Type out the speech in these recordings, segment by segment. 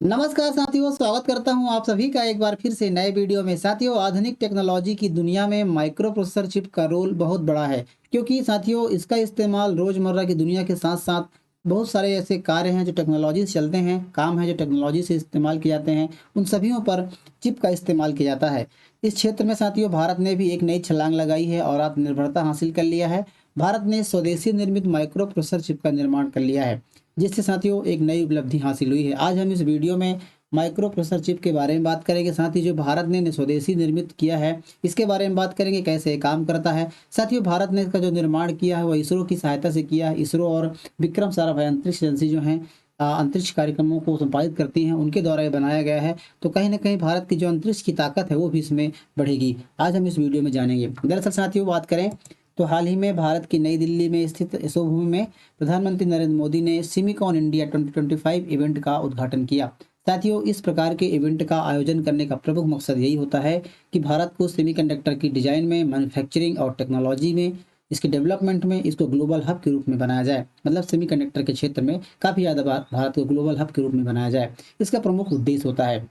नमस्कार साथियों, स्वागत करता हूं आप सभी का एक बार फिर से नए वीडियो में। साथियों, आधुनिक टेक्नोलॉजी की दुनिया में माइक्रो प्रोसेसर चिप का रोल बहुत बड़ा है, क्योंकि साथियों इसका इस्तेमाल रोज़मर्रा की दुनिया के साथ-साथ बहुत सारे ऐसे कार्य हैं जो टेक्नोलॉजी से चलते हैं, काम हैं जो टेक्नोलॉजी से इस्तेमाल किए जाते हैं, उन सभियों पर चिप का इस्तेमाल किया जाता है। इस क्षेत्र में साथियों भारत ने भी एक नई छलांग लगाई है और आत्मनिर्भरता हासिल कर लिया है। भारत ने स्वदेशी निर्मित माइक्रो प्रोसेसर चिप का निर्माण कर लिया है, जिससे साथियों एक नई उपलब्धि हासिल हुई है। आज हम इस वीडियो में माइक्रो प्रोसेसर चिप के बारे में बात करेंगे, साथ ही जो भारत ने स्वदेशी निर्मित किया है इसके बारे में बात करेंगे, कैसे ये काम करता है। साथियों भारत ने इसका जो निर्माण किया है वो इसरो की सहायता से किया है। इसरो और विक्रम साराभाई अंतरिक्ष एजेंसी जो हैं अंतरिक्ष कार्यक्रमों को संपादित करती हैं, उनके द्वारा ये बनाया गया है। तो कहीं न कहीं भारत की जो अंतरिक्ष की ताकत है वो भी इसमें बढ़ेगी। आज हम इस वीडियो में जानेंगे। दरअसल साथियों बात करें तो हाल ही में भारत की नई दिल्ली में स्थित यशोभूमि में प्रधानमंत्री नरेंद्र मोदी ने सिमिकॉन इंडिया 2025 इवेंट का उद्घाटन किया। साथियों इस प्रकार के इवेंट का आयोजन करने का प्रमुख मकसद यही होता है कि भारत को सेमीकंडक्टर की डिजाइन में, मैन्युफैक्चरिंग और टेक्नोलॉजी में, इसके डेवलपमेंट में इसको ग्लोबल हब के रूप में बनाया जाए। मतलब सेमीकंडक्टर के क्षेत्र में काफ़ी ज़्यादा भारत को ग्लोबल हब के रूप में बनाया जाए, इसका प्रमुख उद्देश्य होता है।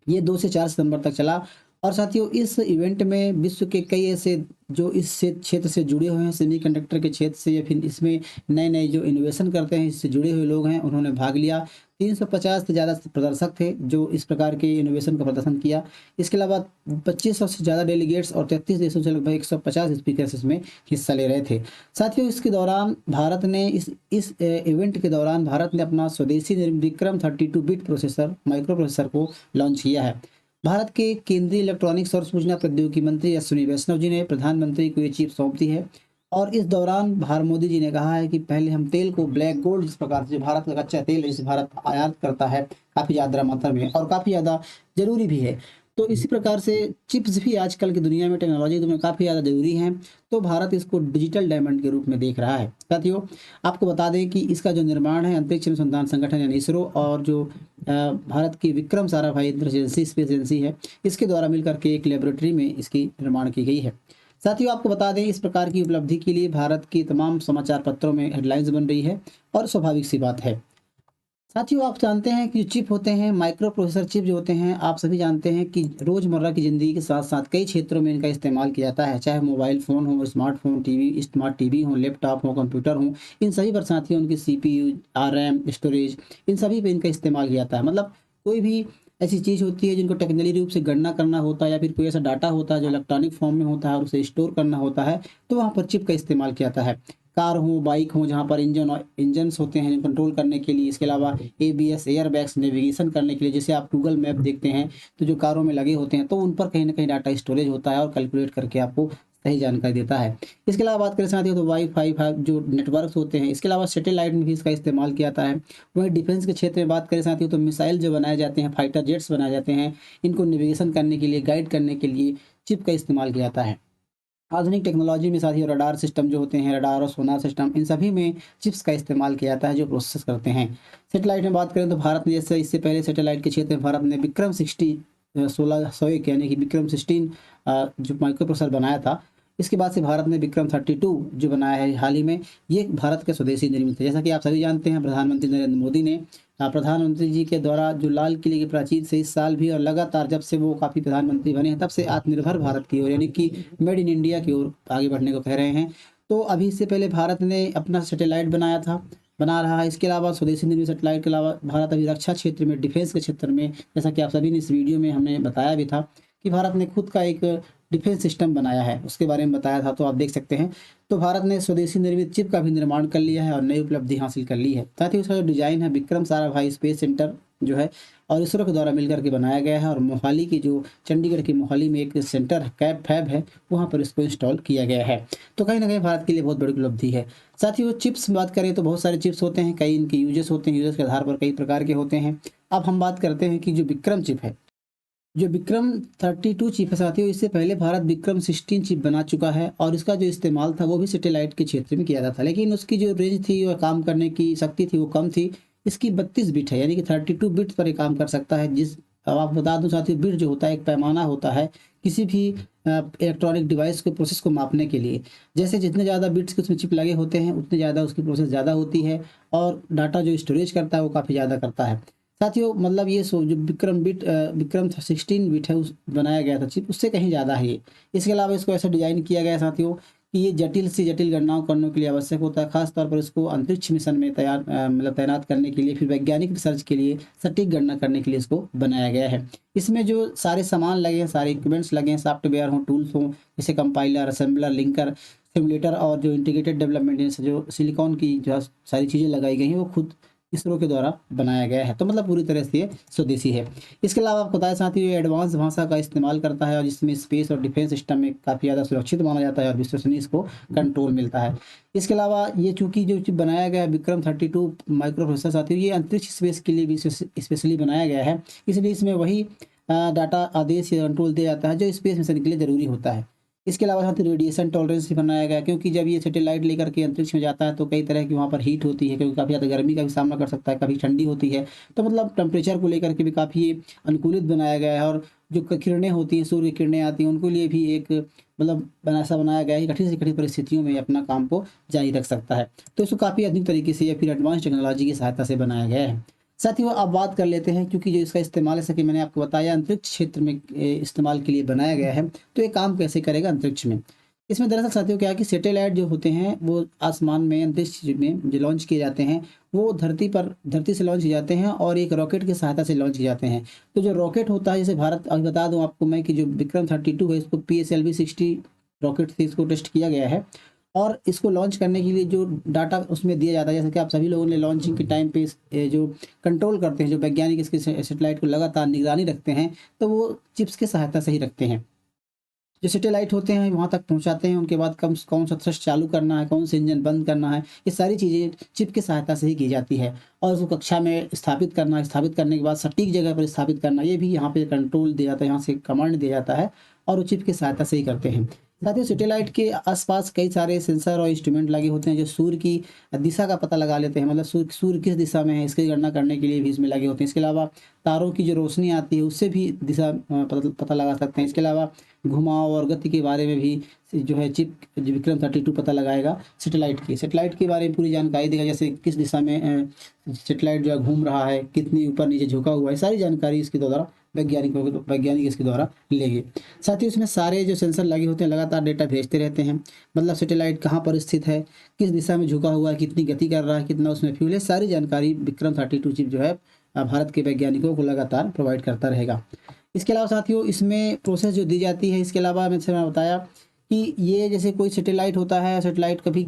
ये 2 से 4 सितंबर तक चला और साथियों इस इवेंट में विश्व के कई ऐसे जो इस से क्षेत्र से जुड़े हुए हैं, सेमीकंडक्टर के क्षेत्र से या फिर इसमें नए-नए जो इनोवेशन करते हैं, इससे जुड़े हुए लोग हैं, उन्होंने भाग लिया। 350 से ज़्यादा प्रदर्शक थे जो इस प्रकार के इनोवेशन का प्रदर्शन किया। इसके अलावा 2500 से ज़्यादा डेलीगेट्स और 33 देशों से लगभग 150 स्पीकर्स इसमें हिस्सा ले रहे थे। साथियों इसके दौरान भारत ने इस इवेंट के दौरान भारत ने अपना स्वदेशी निर्मित Vikram 32 bit processor micro processor को लॉन्च किया है। भारत के केंद्रीय इलेक्ट्रॉनिक्स और सूचना प्रौद्योगिकी मंत्री अश्विनी वैष्णव जी ने प्रधानमंत्री को ये चिप सौंप दी है। और इस दौरान मोदी जी ने कहा है कि पहले हम तेल को ब्लैक गोल्ड, जिस प्रकार से जो भारत का कच्चा तेल है जिसे भारत आयात करता है काफ़ी ज़्यादा मात्रा में और काफ़ी ज़्यादा ज़रूरी भी है, तो इसी प्रकार से चिप्स भी आजकल की दुनिया में, टेक्नोलॉजी की दुनिया में काफ़ी ज़्यादा ज़रूरी हैं। तो भारत इसको डिजिटल डायमंड के रूप में देख रहा है। साथियों आपको बता दें कि इसका जो निर्माण है अंतरिक्ष अनुसंधान संगठन यानी इसरो और जो भारत की विक्रम साराभाई अंतरिक्ष एजेंसी, स्पेस एजेंसी है, इसके द्वारा मिलकर के एक लेबोरेटरी में इसकी निर्माण की गई है। साथियों आपको बता दें इस प्रकार की उपलब्धि के लिए भारत की तमाम समाचार पत्रों में हेडलाइंस बन रही है और स्वाभाविक सी बात है। साथियों आप जानते हैं कि जो चिप होते हैं, माइक्रो प्रोसेसर चिप जो होते हैं, आप सभी जानते हैं कि रोज़मर्रा की ज़िंदगी के साथ-साथ कई क्षेत्रों में इनका इस्तेमाल किया जाता है। चाहे मोबाइल फ़ोन हो, स्मार्टफ़ोन, टीवी, स्मार्ट टीवी हो, लैपटॉप हो, कंप्यूटर हो, इन सभी पर साथियों उनकी सीपीयू, रैम, स्टोरेज, इन सभी पे इनका इस्तेमाल किया जाता है। मतलब कोई भी ऐसी चीज़ होती है जिनको टेक्निकली रूप से गणना करना होता है या फिर कोई ऐसा डाटा होता है जो इलेक्ट्रॉनिक फ़ॉर्म में होता है और उसे स्टोर करना होता है, तो वहाँ पर चिप का इस्तेमाल किया जाता है। कार हो, बाइक हो, जहाँ पर इंजन्स होते हैं कंट्रोल करने के लिए, इसके अलावा एबीएस, एयरबैग्स, नेविगेशन करने के लिए, जैसे आप गूगल मैप देखते हैं, तो जो कारों में लगे होते हैं, तो उन पर कहीं न कहीं डाटा स्टोरेज होता है और कैलकुलेट करके आपको सही जानकारी देता है। इसके अलावा बात करें साथियों तो वाई-फाई जो नेटवर्क्स होते हैं, इसके अलावा सैटेलाइट में भी इसका इस्तेमाल किया जाता है। वहीं डिफेंस के क्षेत्र में बात करें साथियों तो मिसाइल जो बनाए जाते हैं, फाइटर जेट्स बनाए जाते हैं, इनको नेविगेशन करने के लिए, गाइड करने के लिए चिप का इस्तेमाल किया जाता है। आधुनिक टेक्नोलॉजी में साथियों रडार सिस्टम जो होते हैं, रडार और सोनार सिस्टम, इन सभी में चिप्स का इस्तेमाल किया जाता है जो प्रोसेस करते हैं। सैटेलाइट में बात करें तो भारत ने, जैसे इससे पहले सैटेलाइट के क्षेत्र में भारत ने विक्रम 1601 यानी कि विक्रम 16 जो माइक्रो प्रोसेसर बनाया था। इसके बाद से भारत ने विक्रम 32 जो बनाया है हाल ही में, ये भारत के स्वदेशी निर्मित है। जैसा कि आप सभी जानते हैं प्रधानमंत्री नरेंद्र मोदी ने प्रधानमंत्री जी के द्वारा जो लाल किले की प्राचीर से इस साल भी और लगातार जब से वो काफ़ी प्रधानमंत्री बने हैं तब से आत्मनिर्भर भारत की ओर यानी कि मेड इन इंडिया की ओर आगे बढ़ने को कह रहे हैं। तो अभी इससे पहले भारत ने अपना सैटेलाइट बनाया था, बना रहा है। इसके अलावा स्वदेशी निर्मित सैटेलाइट के अलावा भारत अभी रक्षा क्षेत्र में, डिफेंस के क्षेत्र में, जैसा कि आप सभी ने इस वीडियो में हमने बताया भी था कि भारत ने खुद का एक डिफेंस सिस्टम बनाया है, उसके बारे में बताया था, तो आप देख सकते हैं। तो भारत ने स्वदेशी निर्मित चिप का भी निर्माण कर लिया है और नई उपलब्धि हासिल कर ली है। साथ ही उसका जो डिज़ाइन है विक्रम साराभाई स्पेस सेंटर जो है और इसरो के द्वारा मिलकर के बनाया गया है और मोहाली की जो चंडीगढ़ की मोहाली में एक सेंटर कैब फैब है, वहाँ पर इसको इंस्टॉल किया गया है। तो कहीं न कहीं भारत के लिए बहुत बड़ी उपलब्धि है। साथ ही वो चिप्स बात करें तो बहुत सारे चिप्स होते हैं, कई इनके यूजेस होते हैं, यूजेस के आधार पर कई प्रकार के होते हैं। अब हम बात करते हैं कि जो विक्रम चिप है, जो विक्रम 32 चिप है साथियों, इससे पहले भारत विक्रम 16 चिप बना चुका है और इसका जो इस्तेमाल था वो भी सैटेलाइट के क्षेत्र में किया जाता था, लेकिन उसकी जो रेंज थी और काम करने की शक्ति थी वो कम थी। इसकी 32 बिट है यानी कि 32 बिट पर ये काम कर सकता है। अब आपको बता दूं साथियों, बिट जो होता है एक पैमाना होता है किसी भी इलेक्ट्रॉनिक डिवाइस के प्रोसेस को मापने के लिए। जैसे जितने ज़्यादा बिट्स के उसमें चिप लगे होते हैं उतने ज़्यादा उसकी प्रोसेस ज़्यादा होती है और डाटा जो स्टोरेज करता है वो काफ़ी ज़्यादा करता है। साथियों मतलब ये जो विक्रम 16 बिट है उस बनाया गया था चिप, उससे कहीं ज़्यादा है ये। इसके अलावा इसको ऐसा डिज़ाइन किया गया है साथियों कि ये जटिल से जटिल गणनाओं करने के लिए आवश्यक होता है। खास तौर पर इसको अंतरिक्ष मिशन में मतलब तैनात करने के लिए, फिर वैज्ञानिक रिसर्च के लिए, सटीक गणना करने के लिए इसको बनाया गया है। इसमें जो सारे सामान लगे हैं, सारे इक्विपमेंट्स लगे हैं, सॉफ्टवेयर हों, टूल्स हों, जैसे कंपाइलर, असेंबलर, लिंकर, सिमुलेटर और जो इंटीग्रेटेड डेवलपमेंट जो सिलिकॉन की जो सारी चीज़ें लगाई गई हैं वो खुद इसरो के द्वारा बनाया गया है। तो मतलब पूरी तरह से ये स्वदेशी है। इसके अलावा आपको बताया साथ ही ये एडवांस भाषा का इस्तेमाल करता है और जिसमें स्पेस और डिफेंस सिस्टम में काफ़ी ज़्यादा सुरक्षित माना जाता है और विश्वसनीय इसको कंट्रोल मिलता है। इसके अलावा ये चूंकि जो चिप बनाया गया है विक्रम 32 माइक्रो प्रोसेसर साथ ही ये अंतरिक्ष स्पेस के लिए भी स्पेशली बनाया गया है, इसलिए इसमें वही डाटा आदेश या कंट्रोल दिया जाता है जो स्पेस मिशन के लिए ज़रूरी होता है। इसके अलावा साथ ही रेडिएशन टॉलरेंस भी बनाया गया है, क्योंकि जब ये सैटेलाइट लेकर के अंतरिक्ष में जाता है तो कई तरह की वहाँ पर हीट होती है, क्योंकि काफ़ी ज़्यादा गर्मी का भी सामना कर सकता है, कभी ठंडी होती है। तो मतलब टेम्परेचर को लेकर के भी काफ़ी अनुकूलित बनाया गया है और जो किरणें होती हैं, सूर्य की किरणें आती हैं, उनके लिए भी एक मतलब ऐसा बनाया गया है कि कठिन से कठिन परिस्थितियों में अपना काम को जारी रख सकता है। तो इसको काफ़ी अधिक तरीके से या फिर एडवांस टेक्नोलॉजी की सहायता से बनाया गया है। साथ ही वो अब बात कर लेते हैं, क्योंकि जो इसका इस्तेमाल जैसा कि मैंने आपको बताया अंतरिक्ष क्षेत्र में इस्तेमाल के लिए बनाया गया है, तो ये काम कैसे करेगा अंतरिक्ष में। इसमें दरअसल साथियों क्या है कि सैटेलाइट जो होते हैं वो आसमान में अंतरिक्ष में जो लॉन्च किए जाते हैं वो धरती से लॉन्च किए जाते हैं और एक रॉकेट की सहायता से लॉन्च किए जाते हैं। तो जो रॉकेट होता है, जैसे भारत, अभी बता दूं आपको मैं कि जो विक्रम 32 है इसको PSLV-60 रॉकेट से इसको टेस्ट किया गया है और इसको लॉन्च करने के लिए जो डाटा उसमें दिया जाता है, जैसे कि आप सभी लोगों ने लॉन्चिंग के टाइम पे जो कंट्रोल करते हैं, जो वैज्ञानिक इसके सैटेलाइट को लगातार निगरानी रखते हैं, तो वो चिप्स की सहायता से ही रखते हैं। जो सैटेलाइट होते हैं वहाँ तक पहुँचाते हैं, उनके बाद कौन सा थ्रस्ट चालू करना है, कौन सा इंजन बंद करना है, ये सारी चीज़ें चिप की सहायता से ही की जाती है। और उसको कक्षा में स्थापित करना, स्थापित करने के बाद सटीक जगह पर स्थापित करना, ये भी यहाँ पे कंट्रोल दिया जाता है, यहाँ से कमांड दिया जाता है और वो चिप की सहायता से ही करते हैं। साथ ही सैटेलाइट के आसपास कई सारे सेंसर और इंस्ट्रूमेंट लगे होते हैं जो सूर्य की दिशा का पता लगा लेते हैं, मतलब सूर्य किस दिशा में है इसकी गणना करने के लिए भी इसमें लगे होते हैं। इसके अलावा तारों की जो रोशनी आती है उससे भी दिशा पता लगा सकते हैं। इसके अलावा घुमाव और गति के बारे में भी जो है चिप जो विक्रम 32 पता लगाएगा सैटेलाइट के बारे में पूरी जानकारी देगा, जैसे किस दिशा में सैटेलाइट जो है घूम रहा है, कितनी ऊपर नीचे झुका हुआ है, सारी जानकारी इसके द्वारा वैज्ञानिक इसके द्वारा लेंगे। साथ ही उसमें सारे जो सेंसर लगे होते हैं लगातार डेटा भेजते रहते हैं, मतलब सैटेलाइट कहाँ पर स्थित है, किस दिशा में झुका हुआ है, कितनी गति कर रहा है, कितना उसमें फ्यूल है, सारी जानकारी विक्रम 32 चिप जो है भारत के वैज्ञानिकों को लगातार प्रोवाइड करता रहेगा। इसके अलावा साथियों इसमें प्रोसेस जो दी जाती है, इसके अलावा मैंने बताया कि ये जैसे कोई सैटेलाइट होता है, सैटेलाइट कभी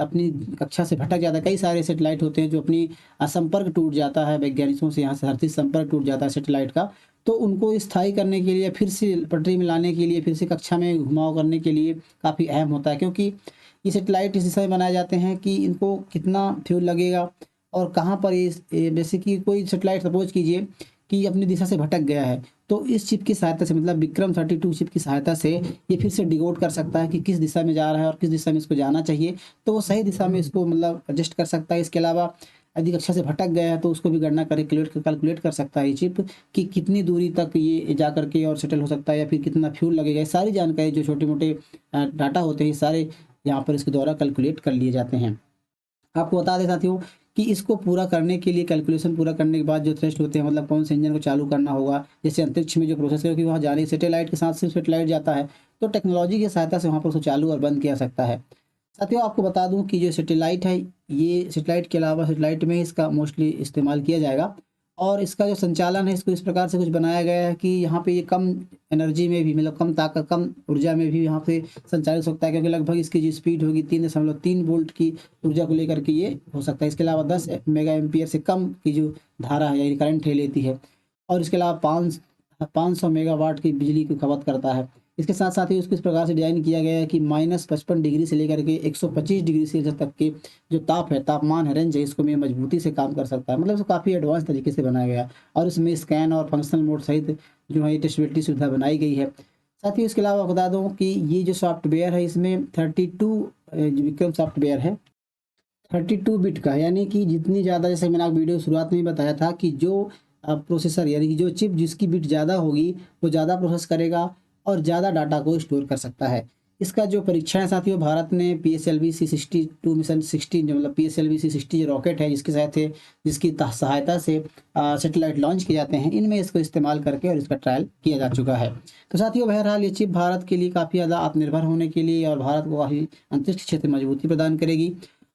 अपनी कक्षा से भटक जाता है। कई सारे सैटेलाइट होते हैं जो अपनी संपर्क टूट जाता है वैज्ञानिकों से, यहाँ से धरती से संपर्क टूट जाता है सैटेलाइट का, तो उनको स्थायी करने के लिए, फिर से पटरी में लाने के लिए, फिर से कक्षा में घुमाव करने के लिए काफ़ी अहम होता है, क्योंकि ये सैटेलाइट इस दिशा में बनाए जाते हैं कि इनको कितना फ्यूल लगेगा और कहाँ पर ये जैसे कि कोई सैटेलाइट सपोज कीजिए कि अपनी दिशा से भटक गया है, तो इस चिप की सहायता से, मतलब विक्रम 32 चिप की सहायता से ये फिर से डिकोड कर सकता है कि किस दिशा में जा रहा है और किस दिशा में इसको जाना चाहिए, तो वो सही दिशा में इसको मतलब एडजस्ट कर सकता है। इसके अलावा यदि कक्षा से भटक गया है तो उसको भी गणना कर कैलकुलेट कर सकता है ये चिप कि कितनी दूरी तक ये जा करके और सेटल हो सकता है या फिर कितना फ्यूल लगेगा। ये सारी जानकारी जो छोटे मोटे डाटा होते हैं सारे यहाँ पर इसके द्वारा कैलकुलेट कर लिए जाते हैं। आपको बता दें साथियों कि इसको पूरा करने के लिए, कैलकुलेशन पूरा करने के बाद जो थ्रस्ट होते हैं, मतलब कौन से इंजन को चालू करना होगा, जैसे अंतरिक्ष में जो प्रोसेस है, क्योंकि वहाँ जाने सैटेलाइट के साथ सिर्फ सैटेलाइट जाता है, तो टेक्नोलॉजी की सहायता से वहाँ पर उसको चालू और बंद किया सकता है। साथियों आपको बता दूं कि जो सैटेलाइट है, ये सैटेलाइट के अलावा सैटेलाइट में इसका मोस्टली इस्तेमाल किया जाएगा और इसका जो संचालन है इसको इस प्रकार से कुछ बनाया गया है कि यहाँ पे ये कम एनर्जी में भी, मतलब कम ताकत, कम ऊर्जा में भी यहाँ पे संचालित हो सकता है, क्योंकि लगभग इसकी जो स्पीड होगी 3.3 वोल्ट की ऊर्जा को लेकर के ये हो सकता है। इसके अलावा 10 मेगा एम्पियर से कम की जो धारा है यानी करंट है लेती है और इसके अलावा 500 मेगावाट की बिजली की खपत करता है। इसके साथ साथ ही उसको इस प्रकार से डिजाइन किया गया है कि -55 डिग्री से लेकर के 125 डिग्री सेल्सियस तक के जो तापमान है, रेंज है, इसको में मजबूती से काम कर सकता है। मतलब इसको काफ़ी एडवांस तरीके से बनाया गया और इसमें स्कैन और फंक्शनल मोड सहित जो है टेस्टेबिलिटी सुविधा बनाई गई है। साथ ही इसके अलावा बता दूँ कि ये जो सॉफ्टवेयर है इसमें 32 विक्रम सॉफ्टवेयर है 32 बिट का, यानी कि जितनी ज़्यादा, जैसे मैंने आप वीडियो शुरुआत में ही बताया था कि जो प्रोसेसर यानी कि जो चिप जिसकी बिट ज़्यादा होगी वो ज़्यादा प्रोसेस करेगा और ज़्यादा डाटा को स्टोर कर सकता है। इसका जो परीक्षण है साथियों, भारत ने PSLV C62 मिशन 16 जो मतलब PSLV C60 जो रॉकेट है जिसकी सहायता से सैटेलाइट लॉन्च किए जाते हैं, इनमें इसको इस्तेमाल करके और इसका ट्रायल किया जा चुका है। तो साथियों बहरहाल ये चिप भारत के लिए काफ़ी ज़्यादा आत्मनिर्भर होने के लिए और भारत को काफ़ी अंतरिक्ष क्षेत्र में मजबूती प्रदान करेगी।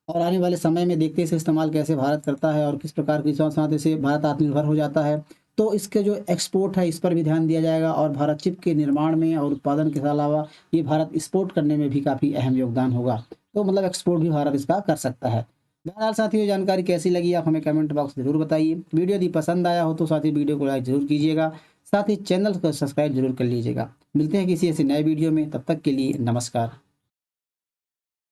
और आने वाले समय में देखते हैं इसे इस्तेमाल कैसे भारत करता है और किस प्रकार के साथ साथ इसे भारत आत्मनिर्भर हो जाता है। तो इसके जो एक्सपोर्ट है इस पर भी ध्यान दिया जाएगा और भारत चिप के निर्माण में और उत्पादन के अलावा ये भारत एक्सपोर्ट करने में भी काफ़ी अहम योगदान होगा। तो मतलब एक्सपोर्ट भी भारत इसका कर सकता है। बहरहाल साथियों जानकारी कैसी लगी आप हमें कमेंट बॉक्स में ज़रूर बताइए। वीडियो यदि पसंद आया हो तो साथी वीडियो को लाइक ज़रूर कीजिएगा, साथ ही चैनल को सब्सक्राइब जरूर कर लीजिएगा। मिलते हैं किसी ऐसे नए वीडियो में, तब तक के लिए नमस्कार।